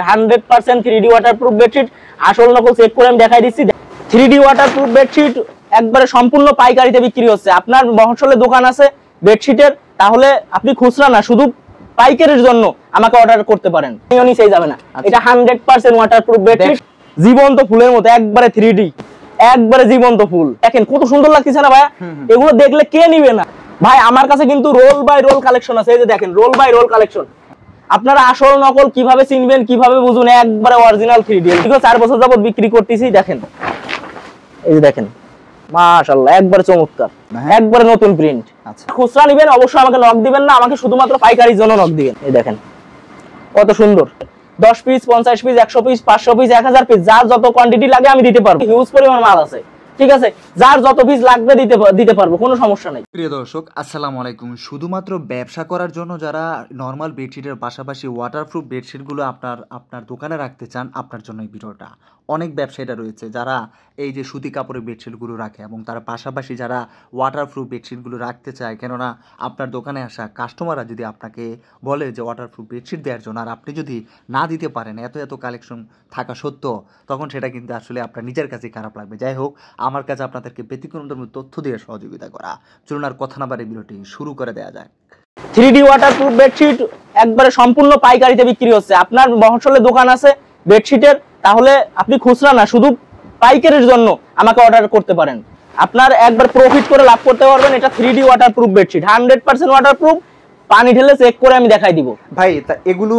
100% 3D waterproof bedsheet আসল নকল check করে আমি দেখাই দিচ্ছি। 3D ওয়াটারপ্রুফ বেডশিট একবারে সম্পূর্ণ পাইকারিতে বিক্রি হচ্ছে। আপনার মফস্বলে দোকান আছে বেডশিটের, তাহলে আপনি খুচরা না শুধু পাইকারির জন্য আমাকে অর্ডার করতে পারেন, নিচেই যাবে না। এটা 100% ওয়াটারপ্রুফ বেডশিট, জীবন্ত ফুলের মতো একবারে 3D, একবারে জীবন্ত ফুল। দেখেন কত সুন্দর লাগতেছে না ভাইয়া? এগুলো দেখলে কে নিবে না ভাই? আমার কাছে কিন্তু রোল বাই রোল কালেকশন আছে। এই যে দেখেন রোল বাই রোল কালেকশন। আপনারা আসল নকল কিভাবে চিনবেন, কিভাবে বুঝুন? একবারে অরিজিনাল 3D। 4 বছর যাবত বিক্রি করতেছি। দেখেন এই যে দেখেন, মাশাআল্লাহ একবারে চমৎকার, একবারে নতুন প্রিন্ট। আচ্ছা, খুচরা নেবেন অবশ্যই আমাকে নক দিবেন না, আমাকে শুধুমাত্র পাইকারির জন্য নক দিবেন। এই দেখেন কত সুন্দর, 10 piece, 50 piece, 100 piece, 500 piece, 1000 piece, যার যত কোয়ান্টিটি লাগে আমি দিতে পারবো। হিউজ পরিমাণ মাল আছে, ঠিক আছে? যার যত পিস লাগবে দিতে পারবো, কোনো সমস্যা নাই। প্রিয় দর্শক আসসালামু আলাইকুম। শুধুমাত্র ব্যবসা করার জন্য যারা নর্মাল বেডশিটের পাশাপাশি ওয়াটারপ্রুফ বেডশিটগুলো আপনার দোকানে রাখতে চান, আপনার জন্য এই ভিডিওটা। অনেক ব্যবসায়ীরা রয়েছে যারা এই যে সুতি কাপড়ের বেডশিটগুলো রাখে এবং তার পাশাপাশি যারা ওয়াটারপ্রুফ বেডশিটগুলো রাখতে চায়। কেননা আপনার দোকানে আসা কাস্টমাররা যদি আপনাকে বলে যে ওয়াটারপ্রুফ বেডশিট দেওয়ার জন্য, আর আপনি যদি না দিতে পারেন এত কালেকশন থাকা সত্ত্বেও, তখন সেটা কিন্তু আসলে আপনার নিজের কাছে খারাপ লাগবে। যাই হোক, আমার কাছে আপনাদেরকে ব্যতিক্রমধর্মী তথ্য দিয়ে সহযোগিতা করা। চলুন আর কথা না বাড়ি ভিডিওটি শুরু করে দেওয়া যায়। 3D ওয়াটারপ্রুফ বেডশিট একবারে সম্পূর্ণ পাইকারিতে বিক্রি হচ্ছে। আপনার মফস্বলে দোকান আছে বেডশিটের, তাহলে আপনি খুচরা না শুধু পাইকারির জন্য আমাকে অর্ডার করতে পারেন। আপনার একবার প্রফিট করে লাভ করতে পারবেন। এটা 3D ওয়াটারপ্রুফ বেডশিট, 100% ওয়াটারপ্রুফ। পানি ঢেলে চেক করে আমি দেখাই দিব ভাই। এগুলো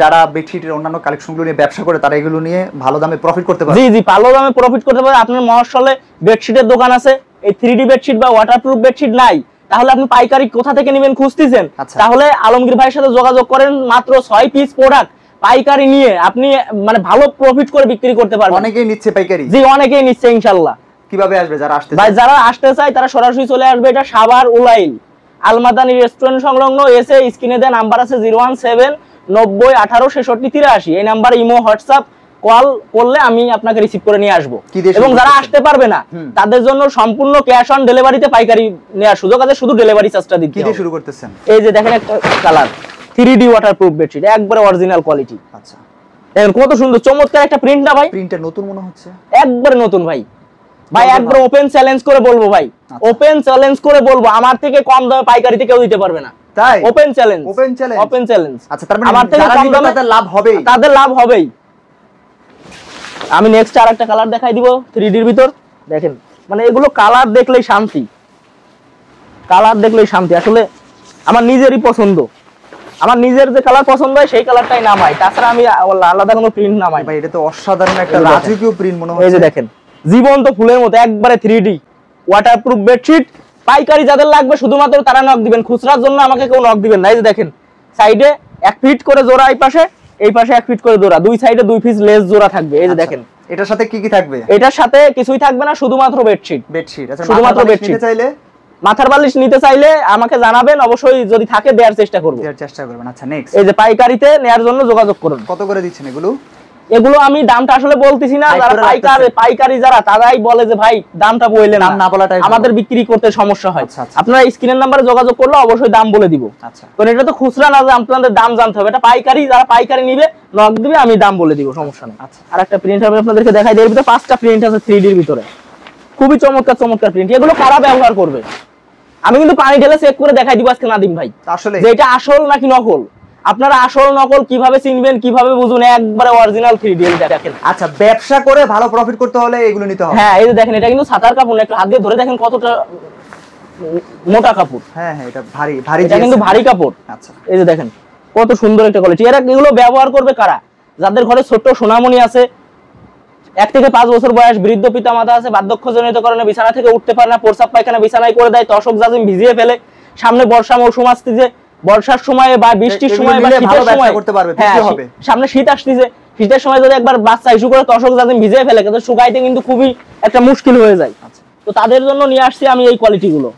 যারা বেডশিটের অন্যান্য কালেকশনগুলো নিয়ে ব্যবসা করে, তারা এগুলো নিয়ে ভালো দামে প্রফিট করতে পারে। জি, ভালো দামে প্রফিট করতে পারে। আপনার মফস্বলে বেডশিটের দোকান আছে, এই 3D বেডশিট বা ওয়াটারপ্রুফ বেডশিট নাই, তাহলে আপনি পাইকারি কোথা থেকে নেবেন খুঁজতেছেন? তাহলে আলমগীর ভাইয়ের সাথে যোগাযোগ করেন। মাত্র 6 পিস প্রোডাক্ট পাইকারি নিয়ে আপনি মানে ভালো প্রফিট করে বিক্রি করতে পারবেন। অনেকেই নিচ্ছে পাইকারি। জি, অনেকেই নিচ্ছে ইনশাআল্লাহ। কিভাবে আসবে যারা আসতে চায়? ভাই যারা আসতে চায় তারা সরাসরি চলে আসবে। এটা সাভার উলাইল আলমাদানি রেস্টুরেন্ট সংলগ্ন। এসে স্ক্রিনে দেওয়া নাম্বার আছে 017 90 18 66 83। এই নাম্বারে ইমো, হোয়াটসঅ্যাপ, কল করলে আমি আপনাকে রিসিভ করে নিয়ে আসবো। এবং যারা আসতে পারবে না তাদের জন্য সম্পূর্ণ ক্যাশ অন ডেলিভারিতে পাইকারি নেওয়ার সুযোগ আছে, শুধু ডেলিভারি চার্জটা দিতে হবে। কি দিয়ে শুরু করতেছেন? এই যে দেখেন একটা কালার 3D ওয়াটারপ্রুফ বেডশিট, একবারে অরিজিনাল কোয়ালিটি। আচ্ছা, দেখেন কত সুন্দর চমৎকার একটা প্রিন্ট না ভাই? প্রিন্টটা নতুন মনে হচ্ছে, একবারে নতুন ভাই। ভাই একবার ওপেন চ্যালেঞ্জ করে বলবো ভাই, ওপেন চ্যালেঞ্জ করে বলবো, আমার থেকে কম দামে পাইকারিতে কেউ দিতে পারবে না। তাই ওপেন চ্যালেঞ্জ, ওপেন চ্যালেঞ্জ। আচ্ছা, তার মানে আমার থেকে কম দামে তাদের লাভ হবে, তাদের লাভ হবেই। আমি নেক্সট আরেকটা কালার দেখাই দিব 3D এর ভিতর। দেখেন মানে এগুলো কালার দেখলেই শান্তি, কালার দেখলেই শান্তি। আসলে আমার নিজেরই পছন্দ, আমার নিজের যে কালার পছন্দ হয় সেই কালারটাই নামাই, তাছাড়া আমি আলাদা কোনো প্রিন্ট নামাই। ভাই এটা তো অসাধারণ একটা রাজকীয় প্রিন্ট মনে হচ্ছে। এই যে দেখেন জীবন্ত ফুলের মতো একবারে 3D ওয়াটারপ্রুফ বেডশিট। পাইকারি যাদের লাগবে শুধুমাত্র তারা নক দিবেন, খুচরার জন্য আমাকে কেউ নক দিবেন না। এই যে দেখেন সাইডে 1 ফিট করে জোড়া, এই পাশে 1 ফিট করে জোড়া, দুই সাইডে 2 পিস লেস জোড়া থাকবে। এই যে দেখেন এটার সাথে কি কি থাকবে? এটার সাথে কিছুই থাকবে না, শুধুমাত্র বেডশিট। আচ্ছা, শুধুমাত্র বেডশিট। চাইলে মাথার বালিশ নিতে চাইলে আমাকে জানাবেন, অবশ্যই যদি থাকে দেওয়ার চেষ্টা করব। আচ্ছা নেক্সট, এই যে পাইকারিতে নেয়ার জন্য যোগাযোগ করুন। কত করে দিচ্ছেন এগুলো? এগুলো আমি দামটা আসলে বলতেছি না, যারা পাইকারি যারা তারাই বলে যে ভাই দামটা বললেন না, আমাদের বিক্রি করতে সমস্যা হয়। আপনারা স্ক্রিনের নাম্বারে যোগাযোগ করলে অবশ্যই দাম বলে দিব। আচ্ছা, তো এটা তো খুচরা না যে আপনাদের দাম জানতে হবে, এটা পাইকারি, যারা পাইকারি নিবে নক দিবে, আমি দাম বলে দিব, সমস্যা নেই। আচ্ছা, আরেকটা প্রিন্ট আমি আপনাদেরকে দেখাই দিই। এর ভিতরে 5টা প্রিন্ট আছে 3D এর ভিতরে, খুবই চমৎকার প্রিন্ট। এগুলো কারা ব্যবহার করবে আমি কিন্তু পানি ঢেলে চেক করে দেখাই দিব আজকে নাদিম ভাই, আসলে যে এটা আসল নাকি নকল। আপনারা আসল নকল কিভাবে চিনবেন, কিভাবে বুঝুন? একবারে অরিজিনাল 3D দেখেন। আচ্ছা, ব্যবসা করে ভালো প্রফিট করতে হলে এগুলো নিতে হবে। হ্যাঁ, এই যে দেখেন এটা কিন্তু ছাতার কাপড় না, একটু হাত দিয়ে ধরে দেখেন কতটা মোটা কাপড়। হ্যাঁ, এটা ভারী, এটা কিন্তু ভারী কাপড়। আচ্ছা, এই যে দেখেন কত সুন্দর একটা কোয়ালিটি। এগুলো ব্যবহার করবে কারা? যাদের ঘরে ছোট সোনামণি আছে, 1 থেকে 5 বছর বয়স, বৃদ্ধ পিতা মাতা আছে, বার্ধক্যজনিত কারণে বিছানা থেকে উঠতে পারে না, প্রস্রাব পায়খানা বিছানায় করে দেয়, তশক জাজিম ভিজিয়ে ফেলে, সামনে বর্ষা মৌসুম আসতেছে, বর্ষার সময় বা বৃষ্টির সময় বা শীতের সময় করতে পারবে, হবে সামনে শীত আসতেছে, শীতের সময় যদি একবার বাচ্চা ইস্যু করে তশক জাজিম ভিজিয়ে ফেলে, কিন্তু শুকাইতে কিন্তু খুবই একটা মুশকিল হয়ে যায়। তো তাদের জন্য নিয়ে আসছি আমি এই কোয়ালিটি গুলো।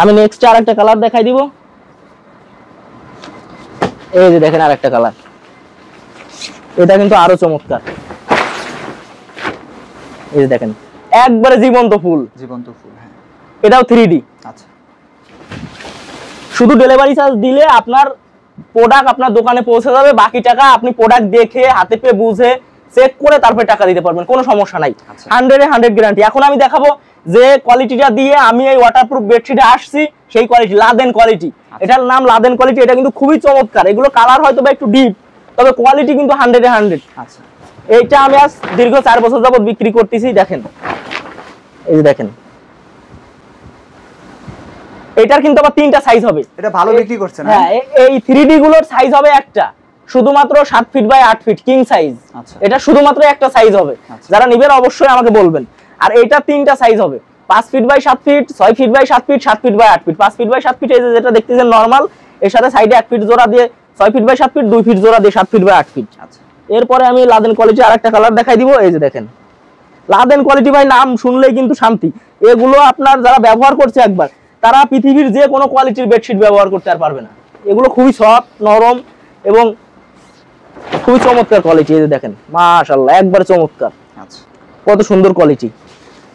আমি নেক্সট আরেকটা কালার দেখাই দিব। এই যে দেখেন আরেকটা কালার, এটা কিন্তু আরো চমৎকার। এই যে দেখেন একবারে জীবন্ত ফুল, হ্যাঁ, এটাও 3D। আচ্ছা, শুধু ডেলিভারি চার্জ দিলে আপনার প্রোডাক্ট আপনার দোকানে পৌঁছে যাবে, বাকি টাকা আপনি প্রোডাক্ট দেখে হাতে পেয়ে বুঝে চেক করে তারপরে টাকা দিতে পারবেন, কোনো সমস্যা নাই। 100 গ্যারান্টি। এখন আমি দেখাবো যে কোয়ালিটিটা দিয়ে আমি এই ওয়াটারপ্রুফ বেডশিটে আসছি, সেই কোয়ালিটি লাদেন কোয়ালিটি। এটার নাম লাদেন কোয়ালিটি। এটা কিন্তু খুবই চমৎকার। এগুলো কালার হয়তো বা একটু ডিপ, তবে কোয়ালিটি কিন্তু 100 আচ্ছা, এইটা আমি আজ দীর্ঘ 4 বছর যাবত বিক্রি করতেছি। দেখেন, এই যে দেখেন, এটার কিন্তু আবার 3টা সাইজ হবে। এটা ভালো বিক্রি করছেন। হ্যাঁ, এই 3D গুলোর সাইজ হবে একটা, শুধুমাত্র 7 feet by 8 feet king size. এটা শুধুমাত্র একটা সাইজ হবে। যারা নেবেন অবশ্যই আমাকে বলবেন। আর এটা 3টা সাইজ হবে, 5 feet by 7 feet, 6 feet by 7 feet, 7 feet by 8 feet. 5 feet by 7 feet এই যে যেটা দেখতেছেন নরমাল, এর সাথে সাইডে 1 ফিট জোড়া দিয়ে 6 ফিট বাই 7 ফিট, 2 ফিট জোড়া দিয়ে 7 ফিট বাই 8 ফিট। আচ্ছা, এরপরে আমি লাদেন কোয়ালিটি আরেকটা কালার দেখাই দিব। এই যে দেখেন, লাদেন কোয়ালিটি ভাই নাম শুনলেই কিন্তু শান্তি। এগুলো আপনার যারা ব্যবহার করছে একবার, তারা পৃথিবীর যে কোনো কোয়ালিটির বেডশিট ব্যবহার করতে আর পারবে না। এগুলো খুবই সফট, নরম এবং খুবই চমৎকার কোয়ালিটি। এই যে দেখেন, মাশাআল্লাহ, একবারে চমৎকার। আচ্ছা, কত সুন্দর কোয়ালিটি।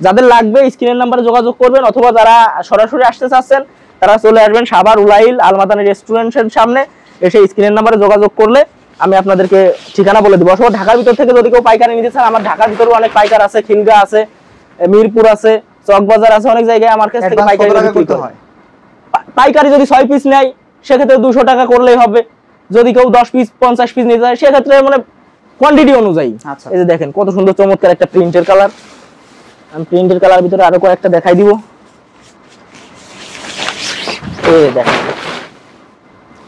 যাদের লাগবে স্ক্রিনের নাম্বারে যোগাযোগ করবেন, অথবা যারা সরাসরি আসতে চাচ্ছেন তারা চলে আসবেন সাভার উলাইল আলমাদানি রেস্টুরেন্টের সামনে। এসে স্ক্রিনের নাম্বারে যোগাযোগ করলে আমি আপনাদেরকে ঠিকানা বলে দেবো। অথবা ঢাকার ভিতর থেকে যদি কেউ পাইকারি নিতে চান, আমার ঢাকার ভিতরেও অনেক পাইকার আছে, খিলগা আছে, মিরপুর আছে, চকবাজার আছে, অনেক জায়গায় আমার কাছ থেকে পাইকারি বিক্রি হয়। পাইকারি যদি 6 পিস নেয় সেক্ষেত্রে 200 টাকা করলেই হবে। যদি কেউ 10 পিস 50 পিস নিতে চায় সেক্ষেত্রে মানে কোয়ান্টিটি অনুযায়ী। এই যে দেখেন, কত সুন্দর চমৎকার একটা প্রিন্টের কালার। আমি প্রিন্টের কালার ভিতরে আরো কয়েকটা দেখাই দিব। এই দেখেন,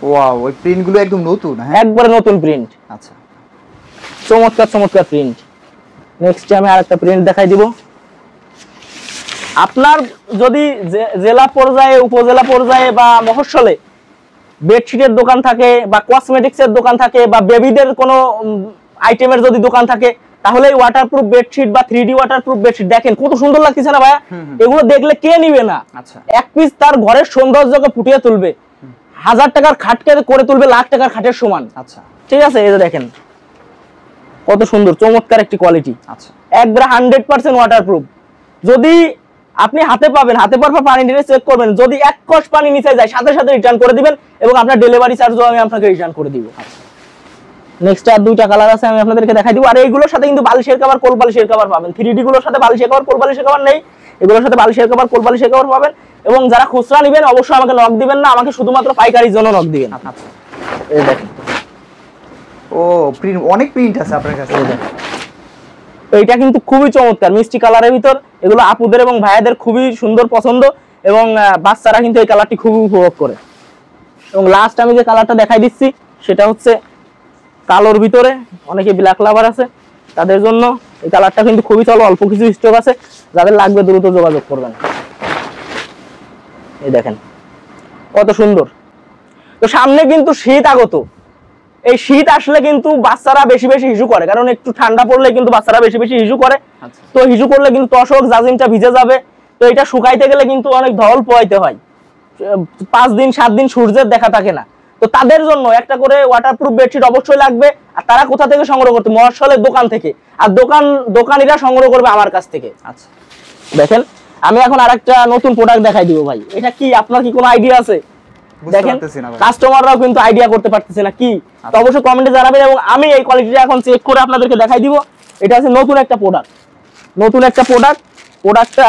ওয়াও, ওই প্রিন্টগুলো একদম নতুন। হ্যাঁ, একবারে নতুন প্রিন্ট। আচ্ছা, চমৎকার চমৎকার প্রিন্ট। নেক্সট আমি আরেকটা প্রিন্ট দেখাই দিব। আপনার যদি জেলা পর্যায়ে, উপজেলা পর্যায়ে বা মফস্বলে বেডশিটের দোকান থাকে, বা কসমেটিক্সের দোকান থাকে, বা বেবিদের কোনো আইটেমের যদি দোকান থাকে, তাহলে এই ওয়াটারপ্রুফ বেডশিট বা 3D ওয়াটারপ্রুফ বেডশিট দেখেন কত সুন্দর লাগতেছে না ভাইয়া? এগুলো দেখলে কে নিবে না? আচ্ছা, এক পিস তার ঘরের সৌন্দর্যকে ফুটিয়ে তুলবে, 1000 টাকার খাটকে করে তুলবে লাখ টাকার খাটের সমান। আচ্ছা, ঠিক আছে, এই যে দেখেন কত সুন্দর চমৎকার একটি কোয়ালিটি। আচ্ছা, একবারে 100% ওয়াটারপ্রুফ। যদি আপনি হাতে পাবেন, হাতে পারপর পানি ঢেলে চেক করবেন, যদি 1 কষ পানি নিচে যায় সাথে সাথে রিটার্ন করে দিবেন, এবং আপনার ডেলিভারি চার্জও আমি আপনাকে রিটার্ন করে দিব। নেক্সট আর 2টা কালার আছে, আমি আপনাদেরকে দেখাই দিব। আর এইগুলোর সাথে কিন্তু বালিশের কভার, কোল বালিশের কভার পাবেন। 3D গুলোর সাথে বালিশের কভার, কোল বালিশের কভার নেই, এগুলোর সাথে বালিশের কভার, কোল বালিশের কভার পাবেন। এবং যারা খুচরা নেবেন অবশ্যই আমাকে নক দিবেন না, আমাকে শুধুমাত্র পাইকারির জন্য নক দিবেন। আচ্ছা, এই দেখেন, ও প্রিন্ট, অনেক প্রিন্ট আছে আপনার কাছে। এইটা কিন্তু খুবই চমৎকার মিষ্টি কালারের ভিতর। এগুলো আপুদের এবং ভাইয়াদের খুবই সুন্দর পছন্দ, এবং বাচ্চারা কিন্তু এই কালারটি খুবই উপভোগ করে। এবং লাস্ট আমি যে কালারটা দেখাই দিচ্ছি সেটা হচ্ছে কালোর ভিতরে, অনেকে ব্ল্যাক লাভার আছে, তাদের জন্য এই কালারটা কিন্তু খুবই চলো, অল্প কিছু স্টক আছে, যাদের লাগবে দ্রুত যোগাযোগ করবেন। এই দেখেন কত সুন্দর। তো সামনে কিন্তু শীত আগত, এই শীত আসলে কিন্তু বাচ্চারা বেশি বেশি হিসু করে, কারণ একটু ঠান্ডা পড়লে কিন্তু বাচ্চারা বেশি বেশি হিসু করে। তো হিসু করলে কিন্তু তশক জাজিমটা ভিজে যাবে, তো এটা শুকাইতে গেলে কিন্তু অনেক ধল পোয়াইতে হয়, 5 দিন 7 দিন সূর্যের দেখা থাকে না। তো তাদের জন্য একটা করে ওয়াটারপ্রুফ বেডশিট অবশ্যই লাগবে। আর তারা কোথা থেকে সংগ্রহ করতে? মফস্বলের দোকান থেকে। আর দোকানিরা সংগ্রহ করবে আমার কাছ থেকে। আচ্ছা, দেখেন আমি এখন আরেকটা নতুন প্রোডাক্ট দেখাই দিব ভাই। এটা কি, আপনার কি কোনো আইডিয়া আছে? দেখেন কাস্টমাররাও কিন্তু আইডিয়া করতে পারতেছে না কি, তো অবশ্যই কমেন্টে জানাবেন, এবং আমি এই কোয়ালিটিটা এখন চেক করে আপনাদেরকে দেখাই দিব। এটা আছে নতুন একটা প্রোডাক্ট, নতুন একটা প্রোডাক্টটা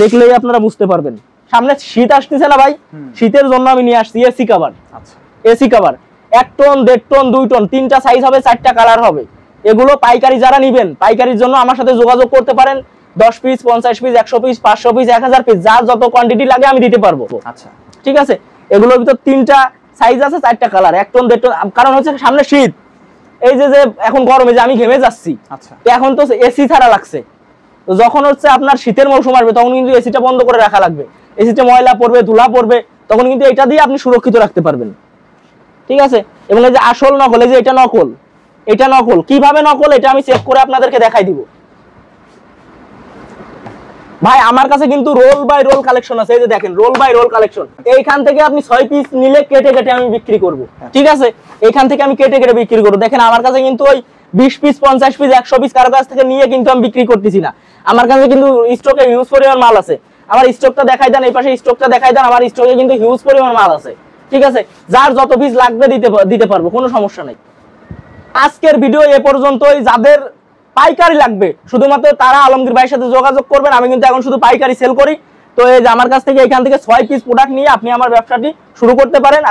দেখলেই আপনারা বুঝতে পারবেন। সামনে শীত আসতেছে না ভাই, শীতের জন্য আমি নিয়ে আসছি এসি কভার। আচ্ছা, AC cover 1 ton, 1.5 ton, 2 ton, 3টা সাইজ হবে, 4টা কালার হবে। এগুলো পাইকারি যারা নেবেন, পাইকারির জন্য আমার সাথে যোগাযোগ করতে পারেন। 10 piece, 50 piece, 100 piece, 500 piece, 1000 piece, যার যত কোয়ান্টিটি লাগে আমি দিতে পারবো। আচ্ছা, ঠিক আছে। এগুলোর ভিতর 3টা সাইজ আছে, 4টা কালার, 1 টন, 1.5 টন। কারণ হচ্ছে সামনে শীত, এই যে এখন গরমে যে আমি ঘেমে যাচ্ছি, তো এখন তো এসি ছাড়া লাগছে। তো যখন হচ্ছে আপনার শীতের মৌসুম আসবে তখন কিন্তু এসিটা বন্ধ করে রাখা লাগবে, এসিতে ময়লা পড়বে, ধুলা পড়বে, তখন কিন্তু এটা দিয়ে আপনি সুরক্ষিত রাখতে পারবেন। ঠিক আছে। এবং এই যে আসল নকল, এই যে এটা নকল, এটা নকল। কিভাবে নকল এটা আমি চেক করে আপনাদেরকে দেখাই দিব ভাই। আমার কাছে কিন্তু রোল বাই রোল কালেকশন আছে, এই যে দেখেন রোল বাই রোল কালেকশন। এইখান থেকে আপনি 6 পিস নিলে কেটে কেটে আমি বিক্রি করব। ঠিক আছে, এইখান থেকে আমি কেটে কেটে বিক্রি করব। দেখেন আমার কাছে কিন্তু ওই 20 পিস, 50 পিস, 100 পিস কারো কাছ থেকে নিয়ে কিন্তু আমি বিক্রি করতেছি না। আমার কাছে কিন্তু স্টকে হিউজ পরিমাণ মাল আছে। আমার স্টকটা দেখাই দেন, এই পাশে স্টকটা দেখাই দেন, আমার স্টকে কিন্তু হিউজ পরিমাণ মাল আছে। ঠিক আছে, যার যত পিস লাগবে দিতে পারবো, কোনো সমস্যা নাই। আজকের ভিডিও এ পর্যন্তই। যাদের পাইকারি লাগবে শুধুমাত্র তারা আলমগীর ভাইয়ের সাথে যোগাযোগ করবেন। আমি কিন্তু এখন শুধু পাইকারি সেল করি। তো এই যে আমার কাছ থেকে এখান থেকে 6 পিস প্রোডাক্ট নিয়ে আপনি আমার ব্যবসাটি শুরু করতে পারেন।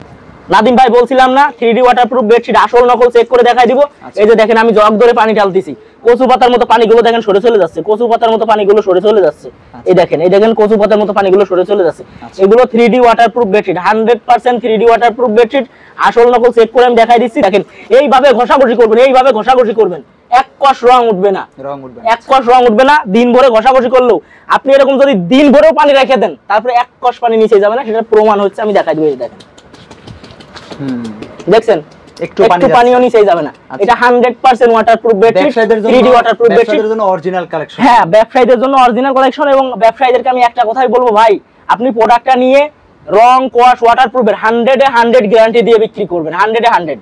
নাদিম ভাই বলছিলাম না 3D ওয়াটারপ্রুফ বেডশিট আসল নকল চেক করে দেখাই দিব। এই যে দেখেন আমি জগ ধরে পানি ঢালতেছি, কচু পাতার মতো পানিগুলো দেখেন সরে চলে যাচ্ছে, কচু পাতার মতো পানিগুলো সরে চলে যাচ্ছে। এই দেখেন কচু পাতার মতো পানিগুলো সরে চলে যাচ্ছে। এগুলো 3D waterproof bedsheet, 100% 3D waterproof bedsheet আসল নকল চেক করে আমি দেখাই দিচ্ছি। দেখেন এইভাবে ঘষাঘষি করবেন, এইভাবে ঘষাঘষি করবেন, এক কষ রং উঠবে না, এক কষ রং উঠবে না। দিন ভরে ঘষাঘষি করলেও আপনি এরকম যদি দিন ভরেও পানি রেখে দেন তারপরে এক কষ পানি নিচে যাবে না, সেটা প্রমাণ হচ্ছে, আমি দেখাই দিব। এই দেখেন দেখছেন একটু পানিও নিচে যাবে না। এটা 100% waterproof bedsheet, 3D waterproof bedsheet, জন্য অরিজিনাল কালেকশন। হ্যাঁ, ব্যবসায়ীদের জন্য অরিজিনাল কালেকশন। এবং ব্যবসায়ীদেরকে আমি একটা কথাই বলবো, ভাই আপনি প্রোডাক্টটা নিয়ে রং কোয়াশ ওয়াটারপ্রুফের 100 এ 100 গ্যারান্টি দিয়ে বিক্রি করবেন, 100 এ 100।